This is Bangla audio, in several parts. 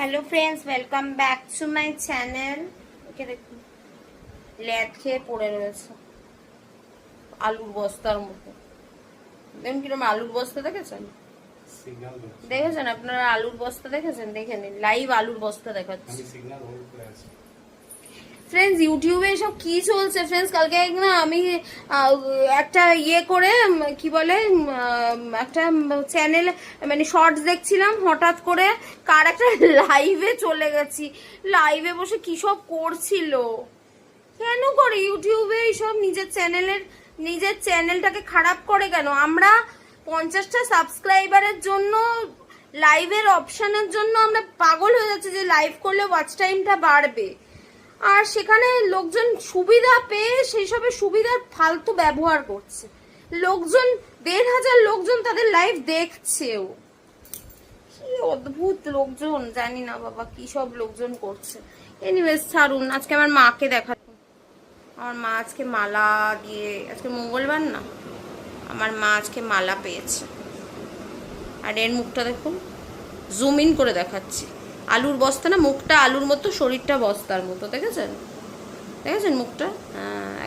Hello friends, welcome back to my channel. Okay দেখুন, লেদ খেয়ে পড়ে রয়েছে আলুর বস্তার মতো। দেখুন কিরকম আলুর বস্তা দেখেছেন? দেখেছেন আপনারা আলুর বস্তা দেখেছেন? দেখে নিন, লাইভ আলুর বস্তা দেখাচ্ছি। ফ্রেন্ডস, ইউটিউবে এসব কি চলছে ফ্রেন্ডস? কালকে না আমি একটা করে কি বলে একটা চ্যানেল মানে শর্টস দেখছিলাম, হঠাৎ করে কার একটা লাইভে চলে গেছি। লাইভে বসে কি সব করছিল, কেন করে ইউটিউবে এইসব? নিজের চ্যানেলটাকে খারাপ করে কেন? আমরা 50টা সাবস্ক্রাইবারের জন্য, লাইভের অপশনের জন্য আমরা পাগল হয়ে যাচ্ছি যে লাইভ করলে ওয়াচ টাইমটা বাড়বে, আর সেখানে লোকজন সুবিধা পেয়ে সেই সবের সুবিধার ফালতু ব্যবহার করছে। লোকজন 1,500 লোকজন তাদের লাইভ দেখছেও। কি অদ্ভুত লোকজন, জানি না বাবা কি সব লোকজন করছে। এনিওয়েজ ছাড়ুন, আজকে আমার মাকে দেখাতুন। আমার মা আজকে মালা দিয়ে, আজকে মঙ্গলবার না, আমার মা আজকে মালা পেয়েছে। আর এর মুখটা দেখুন, জুম ইন করে দেখাচ্ছি। আলুর বস্তা না, মুখটা আলুর মতো, শরীরটা বস্তার মতো। দেখেছেন? দেখেছেন মুখটা?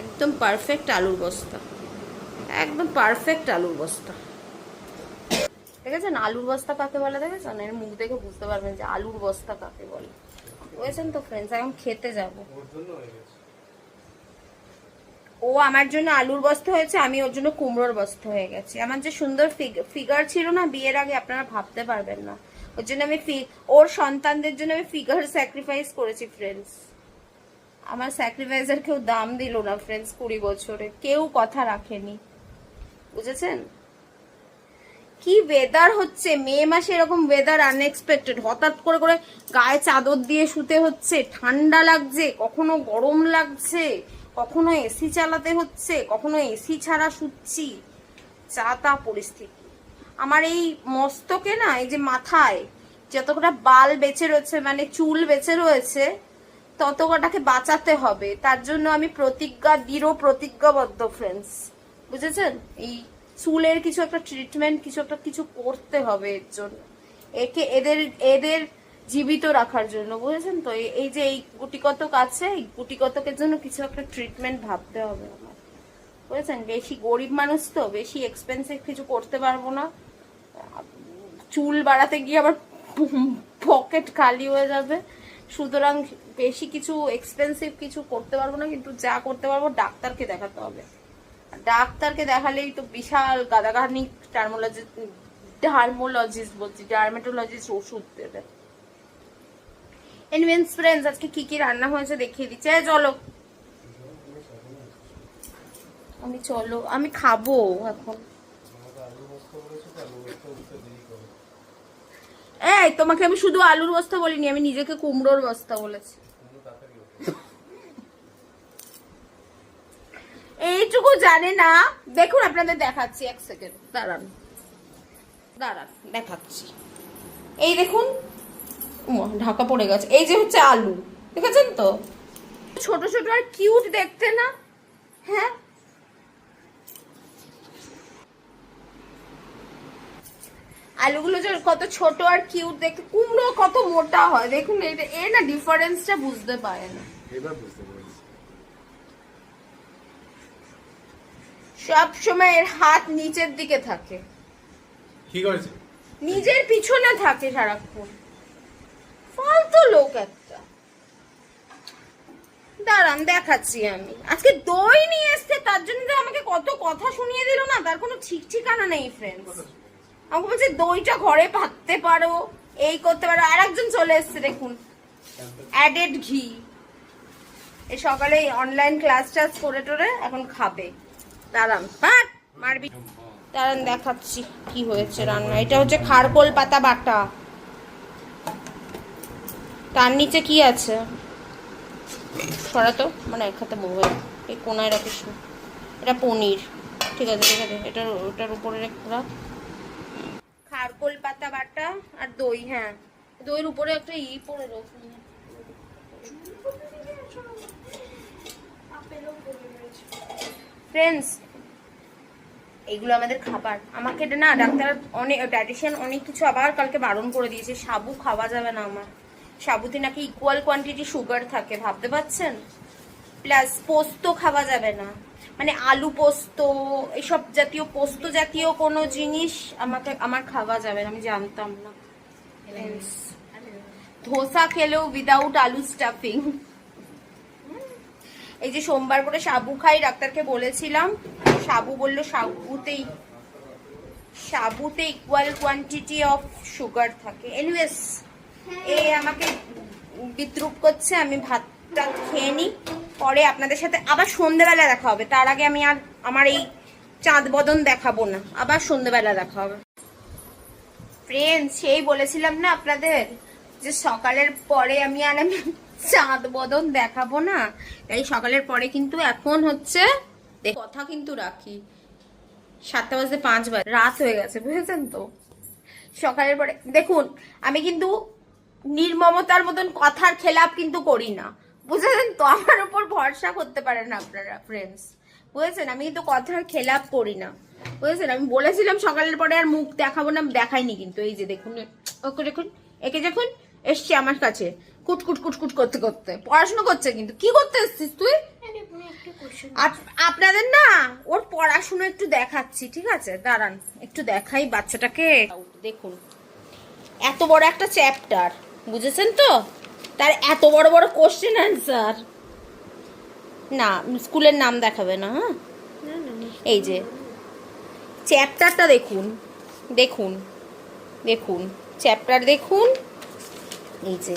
একদম পারফেক্ট আলুর বস্তা, একদম পারফেক্ট আলুর বস্তা। দেখেছেন আলুর বস্তা কাকে বলে? দেখেছেন? এর মুখ দেখে বুঝতে পারবেন যে আলুর বস্তা কাকে বলে। বুঝেছেন তো ফ্রেন্ডস? এখন খেতে যাব। ও আমার জন্য আলুর বস্তা হয়েছে, আমি ওর জন্য কুমড়োর বস্তা হয়ে গেছি। আমার যে সুন্দর ফিগার ছিল না বিয়ের আগে, আপনারা ভাবতে পারবেন না। ওর জন্য আমি ওর সন্তানদের জন্য আমি ফিগার স্যাক্রিফাইস করেছি ফ্রেন্ডস। আমার স্যাক্রিফাইসের কেউ দাম দিল না ফ্রেন্ডস। 20 বছরে কেউ কথা রাখেনি, বুঝেছেন? কি ওয়েদার হচ্ছে মে মাসে, এরকম ওয়েদার আনএক্সপেক্টেড। হঠাৎ করে করে গায়ে চাদর দিয়ে শুতে হচ্ছে, ঠান্ডা লাগছে, কখনো গরম লাগছে, কখনো এসি চালাতে হচ্ছে, কখনো এসি ছাড়া শুচ্ছি। যা তা পরিস্থিতি। আমার এই মস্তকে না, এই যে মাথায় যত কটা বাল বেঁচে রয়েছে, মানে চুল বেঁচে রয়েছে, তত কটাকে বাঁচাতে হবে। তার জন্য আমি দৃঢ় প্রতিজ্ঞাবদ্ধ ফ্রেন্ডস, বুঝেছেন? এই চুলের কিছু একটা ট্রিটমেন্ট, কিছু করতে হবে এর জন্য, এদের জীবিত রাখার জন্য, বুঝেছেন তো? এই যে এই গুটিকতক আছে, এই গুটিকতকের জন্য কিছু একটা ট্রিটমেন্ট ভাবতে হবে আমার, বুঝেছেন? বেশি গরিব মানুষ তো, বেশি এক্সপেন্সিভ কিছু করতে পারবো না। চুল বাড়াতে গিয়ে আবার পকেট খালি হয়ে যাবে, সুতরাং বেশি কিছু এক্সপেন্সিভ কিছু করতে পারবো না। কিন্তু যা করতে পারবো, ডাক্তারকে দেখাতে হবে। ডাক্তারকে দেখালেই তো বিশাল গাদাগানি ডার্মেটোলজিস্ট ওষুধ দেবে। এনিওয়েজ ফ্রেন্ডস, আজকে কি কি রান্না হয়েছে দেখিয়ে দিচ্ছি। চলো আমি খাবো এখন। এই তোমাকে আমি শুধু আলুর বস্তা বলিনি, আমি নিজেকে কুমড়োর বস্তা বলেছি। এইটুকু জানে না। দেখুন আপনাদের দেখাচ্ছি, এক সেকেন্ড দাঁড়ান দেখাচ্ছি। এই দেখুন, ঢাকা পড়ে গেছে। এই যে হচ্ছে আলু, দেখেছেন তো? ছোট ছোট আর কিউট দেখতে না? হ্যাঁ, আলুগুলো যে কত ছোট আর কিউট দেখতে। কুমড়ো কত মোটা হয় দেখুন। এর না ডিফারেন্সটা বুঝতে পারে না। সব সময় এর হাত নিচের দিকে থাকে, কি করেছে? নিজের পিছনে থাকে সারাক্ষণ। ফালতু লোক একটা। দাঁড়ান দেখাচ্ছি আমি। আজকে দই নিয়ে এসছে, তার জন্য যে আমাকে কত কথা শুনিয়ে দিল না, তার কোনো ঠিক ঠিকানা নেই ফ্রেন্ডস। আমাকে বলছে দইটা ঘরে পাততে পারো, এই করতে পারো। আর একজন চলে এসছে দেখুন, অ্যাডেড ঘি। এই সকালে অনলাইন ক্লাস করে টোরে এখন খাবে। দাঁড়ান মারবি। দাঁড়ান দেখাচ্ছি কি হয়েছে রান্না। এটা হচ্ছে খারকোল পাতা বাটা। তার নিচে কি আছে সরাতো, মানে একসাথে মোবাইল এই কোনায় রাখিস না। এটা পনির, ঠিক আছে ঠিক আছে। ওটার উপরে রাখ। খারকোল পাতা বাটা আর দই। হ্যাঁ, দইয়ের উপরে একটা পরে রয়েছে। ফ্রেন্ডস, এগুলো আমাদের খাবার। আমাকে না ডাক্তার ডায়েটিশিয়ান অনেক কিছু আবার কালকে বারণ করে দিয়েছে। সাবু খাওয়া যাবে না আমার। সাবুতে নাকি ইকুয়াল কোয়ান্টিটি সুগার থাকে, ভাবতে পারছেন? প্লাস পোস্ত খাওয়া যাবে না, মানে আলু পোস্ত এসব জাতীয় পোস্ত জাতীয় কোনো জিনিস আমার খাওয়া যাবে না, আমি জানতাম না। ধোসা খেলেও উইদাউট আলু স্টাফিং। এই যে সোমবার করে সাবু খাই, ডাক্তারকে বলেছিলাম, সাবু বললো সাবুতে ইকুয়াল কোয়ান্টিটি অফ সুগার থাকে। এনিওয়েজ এই আমাকে বিদ্রুপ করছে, আমি ভাতটা খেয়ে নিই, পরে আপনাদের সাথে আবার সন্ধ্যেবেলা দেখা হবে। তার আগে আমি আর আমার এই চাঁদ বদন দেখাবো না, আবার সন্ধ্যেবেলা দেখা হবে। ফ্রেন্ডস, সেই বলেছিলাম না আপনাদের যে সকালের পরে আমি চাঁদ বদন দেখাবো না, তাই সকালের পরে কিন্তু এখন হচ্ছে কথা কিন্তু রাখি 7:05 রাত হয়ে গেছে, বুঝেছেন তো? সকালের পরে দেখুন, আমি কিন্তু নির্মমতার মতন কথার খেলাপ কিন্তু করি না, বুঝেছেন তো? আমার উপর ভরসা করতে পারেন আপনারা ফ্রেন্ডস, বুঝেছেন? আমি কিন্তু কথার খেলাপ করি না, বুঝেছেন? আমি বলেছিলাম সকালের পরে আর মুখ দেখাবো না, দেখাইনি কিন্তু। এই যে দেখুন, ওকে দেখুন, একে দেখুন, এসছে আমার কাছে কুটকুট কুটকুট করতে করতে, পড়াশোনা করছে। কিন্তু কি করতে এসছিস তুই? আপনাদের না ওর পড়াশোনা একটু দেখাচ্ছি, ঠিক আছে? দাঁড়ান একটু দেখাই বাচ্চাটাকে। দেখুন, এত বড় একটা চ্যাপ্টার, বুঝেছেন তো? তার এত বড় বড় কোশ্চেন অ্যান্সার। না, স্কুলের নাম দেখাবে না। হ্যাঁ, এই যে চ্যাপ্টারটা দেখুন, দেখুন দেখুন চ্যাপ্টার দেখুন, এই যে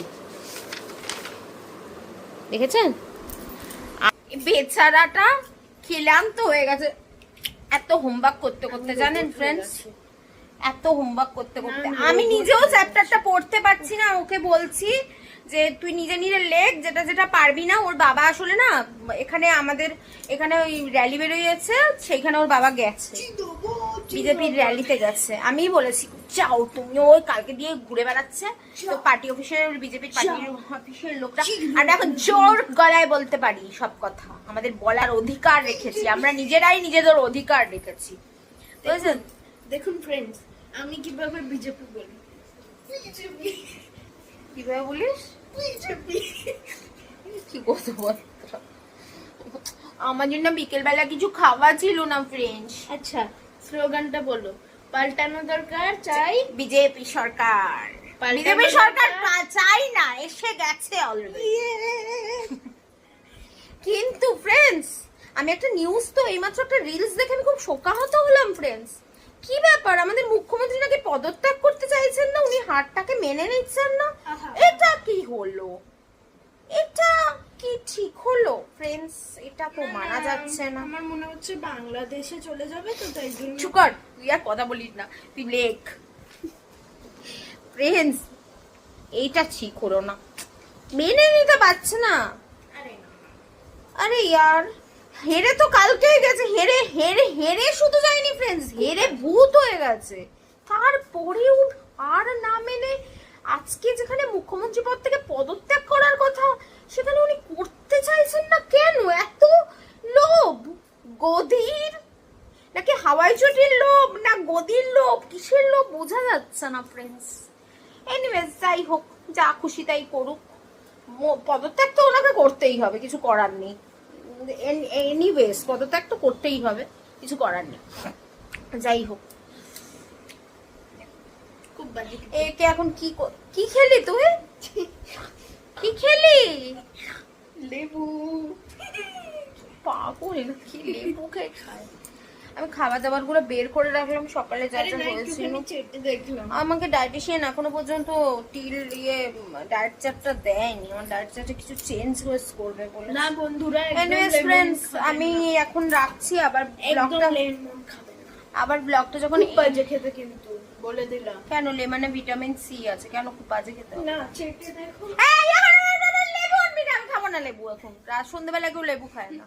দেখেছেন? বেচারাটা ক্লান্ত হয়ে গেছে এত হোমওয়ার্ক করতে করতে, জানেন ফ্রেন্ডস? এত হোমওয়ার্ক করতে করতে আমি নিজেও চ্যাপ্টারটা পড়তে পারছি না। ওকে বলছি যে তুই নিজে নিজে লেখ, যেটা যেটা পারবি না। ওর বাবা আসলে না এখানে আমাদের এখানে ওই র্যালি বেরোয়েছে, সেইখানে ওর বাবা গেছে, বিজেপির র্যালিতে গেছে। আমি বলেছি যাও তুমি, ওই কালকে দিয়ে ঘুরে বেড়াচ্ছে তো পার্টি অফিসের, বিজেপির পার্টি অফিসের লোকরা। আর এখন জোর গলায় বলতে পারি সব কথা, আমাদের বলার অধিকার রেখেছি, আমরা নিজেরাই নিজেদের অধিকার রেখেছি, বুঝেছেন? দেখুন ফ্রেন্ডস, আমি কিভাবে বিজেপি বলি। কিভাবে বলিস? কি করতে বল? আমার জন্য বিকেলবেলা কিছু খাওয়া ছিল না ফ্রেন্ডস। আচ্ছা, স্লোগানটা বলো। পাল্টানো দরকার, চাই বিজেপি সরকার। বিজেপি সরকার চাই না, এসে গেছে অলরেডি। কিন্তু ফ্রেন্ডস, আমি একটা নিউজ, তো এইমাত্র একটা রিলস দেখে আমি খুব শোকাহত হলাম ফ্রেন্ডস। কি ব্যাপার, আমাদের মুখ্যমন্ত্রী নাকি পদত্যাগ করতে চাইছেন না, উনি হারটাকে মেনে নিচ্ছেন না। এটা কি হলো? এটা কি ঠিক হলো ফ্রেন্ডস? এটা তো মানা যাচ্ছে না। আমার মনে হচ্ছে বাংলাদেশে চলে যাবে, তো তাই জন্য। চুকার, তুই আর কথা বলিস না, তুই লেখ। ফ্রেন্ডস, এইটা ঠিক হলো না, মেনে নিতে পারছে না। আরে ইয়ার, হেরে তো কালকেই গেছে, হেরে হেরে হেরে শুধু যায়নি ফ্রেন্ডস, হেরে ভূত হয়ে গেছে। তারপরেও আর না মেনে আজকে যেখানে মুখ্যমন্ত্রী পদ থেকে পদত্যাগ করার কথা, সেখানে উনি করতে চাইছেন না কেন? এত লোভ গদির, নাকি হাওয়াই চটির লোভ, না গদির লোভ, কিসের লোভ বোঝা যাচ্ছে না ফ্রেন্ডস। এনিওয়েজ, যাই হোক, যা খুশি তাই করুক, পদত্যাগ তো ওনাকে করতেই হবে, কিছু করার নেই। এনিওয়েজ পদত্যাগ তো করতেই হবে, কিছু করার নেই। যাই হোক, খুব বাজে। একে এখন কি খেলি তুই? কি খেলি? লেবু। পাগল, কি লেবু খেয়ে খায়? আমি খাবার দাবার গুলো বের করে রাখলাম, সকালে যা যা হয়েছিল। আমাকে ডায়েটিশিয়ান এখনো পর্যন্ত ডায়েট চার্টটা দেয়নি, আমার ডায়েট চার্টে কিছু চেঞ্জ করবে বলে। না বন্ধুরা, এনিওয়েজ ফ্রেন্ডস, আমি এখন রাখছি। আবার ব্লগটা যখন বাজে খেতে, কিন্তু বলে দিলাম। কেন? লেমনে ভিটামিন সি আছে, কেন খুব বাজে খেতে? না, চেটে দেখো। লেবু আমি খাবো না, লেবু এখন সন্ধ্যাবেলা কেউ লেবু খায় না।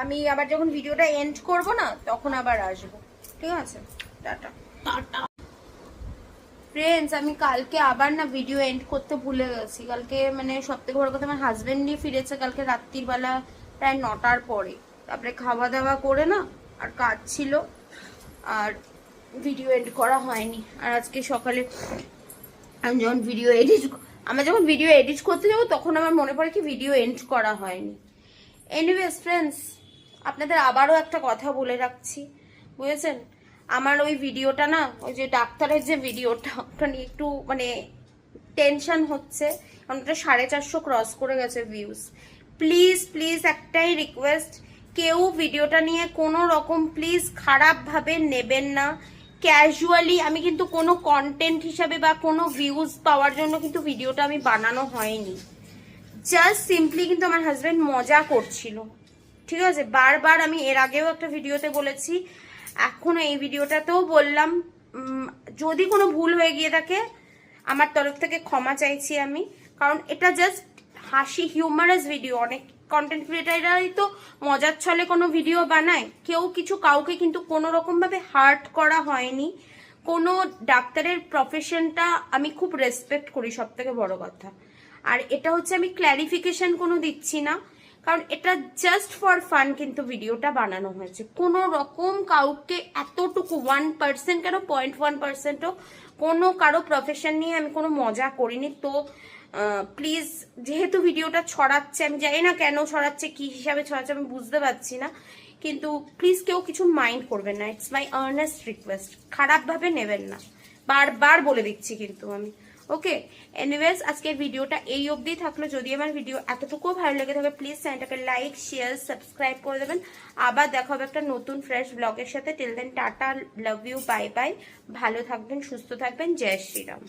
আমি আবার যখন ভিডিওটা এন্ড করব না, তখন আবার আসবো, ঠিক আছে? Tata tata friends. আমি কালকে আবার না ভিডিও এন্ড করতে ভুলে গেছি। কালকে মানে সব থেকে বড় কথা, আমার হাজবেন্ডই ফিরেছে কালকে রাত্রির বেলা প্রায় 9টার পরে। তারপরে খাওয়া দাওয়া করে না, আর কাজ ছিল, আর ভিডিও এন্ড করা হয়নি। আর আজকে সকালে আমি যখন ভিডিও এডিট করতে যাবো তখন আমার মনে পড়ে কি ভিডিও এন্ড করা হয়নি। এনিওয়েজ ফ্রেন্ডস, আপনাদের আবারও একটা কথা বলে রাখছি, বুঝেছেন? আমার ওই ভিডিওটা না, ওই যে ডাক্তারের যে ভিডিওটা, ওটা নিয়ে একটু মানে টেনশন হচ্ছে, কারণ ওটা 450 ক্রস করে গেছে ভিউজ। প্লিজ প্লিজ একটাই রিকোয়েস্ট, কেউ ভিডিওটা নিয়ে কোনো রকম প্লিজ খারাপ ভাবে নেবেন না। ক্যাজুয়ালি আমি কিন্তু কোনো কন্টেন্ট হিসাবে বা কোনো ভিউজ পাওয়ার জন্য কিন্তু ভিডিওটা আমি বানানো হয়নি। জাস্ট সিম্পলি কিন্তু আমার হাজবেন্ড মজা করছিল, ঠিক আছে? বারবার আমি এর আগেও একটা ভিডিওতে বলেছি, এখনো এই ভিডিওটাতেও বললাম, যদি কোনো ভুল হয়ে গিয়ে থাকে আমার তরফ থেকে ক্ষমা চাইছি আমি, কারণ এটা জাস্ট হাসি হিউমারাস ভিডিও। অনেক কন্টেন্ট ক্রিয়েটাররাই তো মজার ছলে কোনো ভিডিও বানায়, কেউ কিছু কাউকে কিন্তু কোনো রকম ভাবে হার্ট করা হয়নি। কোনো ডাক্তারের প্রফেশনটা আমি খুব রেসপেক্ট করি, সব থেকে বড় কথা। আর এটা হচ্ছে আমি ক্ল্যারিফিকেশন কোনো দিচ্ছি না, কারণ এটা জাস্ট ফর ফান কিন্তু ভিডিওটা বানানো হয়েছে। কোনো রকম কাউকে এতটুকু 1% কেন 0.1%ও কোনো কারো প্রফেশন নিয়ে আমি কোনো মজা করিনি। তো প্লিজ, যেহেতু ভিডিওটা ছড়াচ্ছে, আমি জানি না কেন ছড়াচ্ছে, কি হিসাবে ছড়াচ্ছে আমি বুঝতে পারছি না, কিন্তু প্লিজ কেউ কিছু মাইন্ড করবেন না। ইটস মাই আর্নেস্ট রিকোয়েস্ট, খারাপভাবে নেবেন না, বারবার বলে দিচ্ছি কিন্তু আমি। ওকে, এনিওয়েজ আজকের ভিডিওটা এই অবধি থাকলো। যদি আমার ভিডিও এতটুকু ভালো লেগে থাকে প্লিজ চ্যানেলটাকে লাইক শেয়ার সাবস্ক্রাইব করে দেবেন। আবার দেখা হবে একটা নতুন ফ্রেশ ব্লগের সাথে। Till then tata, love you, bye bye. ভালো থাকবেন, সুস্থ থাকবেন, জয় শ্রীরাম।